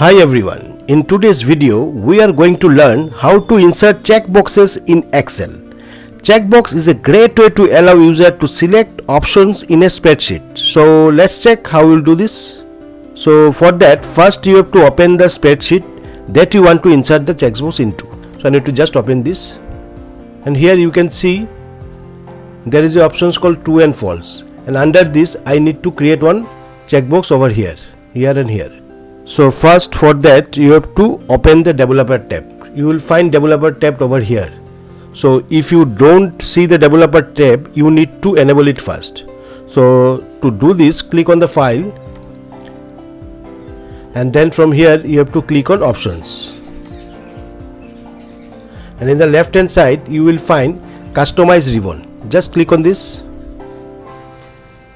Hi everyone, in today's video we are going to learn how to insert checkboxes in Excel. Checkbox is a great way to allow user to select options in a spreadsheet. So let's check how we'll do this. So for that, first you have to open the spreadsheet that you want to insert the checkbox into. So I need to just open this, and here you can see there is a options called true and false, and under this I need to create one checkbox over here and here. So first, for that you have to open the developer tab. You will find developer tab over here. So if you don't see the developer tab, you need to enable it first. So to do this, click on the file, and then from here you have to click on options, and in the left hand side you will find customize ribbon. Just click on this,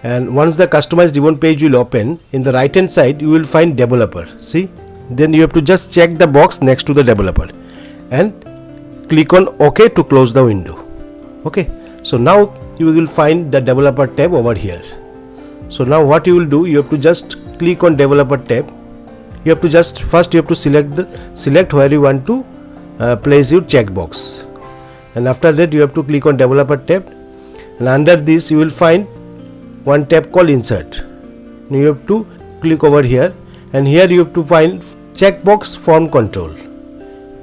and once the customized ribbon page will open, in the right hand side you will find developer. See, then you have to just check the box next to the developer and click on OK to close the window. Okay, so now you will find the developer tab over here. So now what you will do, you have to just click on developer tab. You have to just first select where you want to place your checkbox, and after that you have to click on developer tab, and under this you will find one tab called insert. Now you have to click over here, and here you have to find checkbox form control.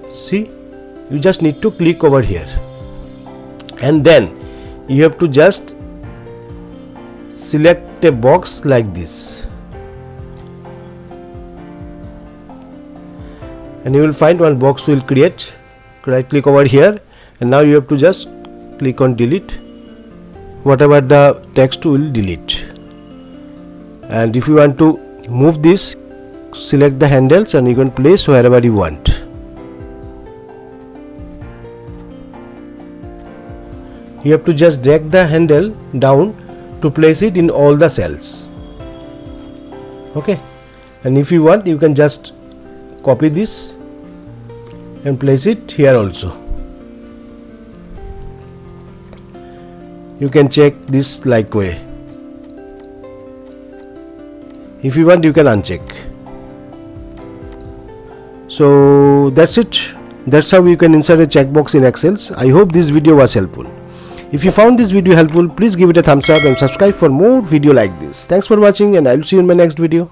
See, you just need to click over here, and then you have to just select a box like this, and you will find one box will create. Right click over here, and now you have to just click on delete. Whatever the text will delete, and if you want to move this, select the handles and you can place wherever you want. You have to just drag the handle down to place it in all the cells. Okay, and if you want, you can just copy this and place it here also. You can check this like way. If you want, you can uncheck. So that's it. That's how you can insert a checkbox in Excel. I hope this video was helpful. If you found this video helpful, please give it a thumbs up and subscribe for more video like this. Thanks for watching, and I'll see you in my next video.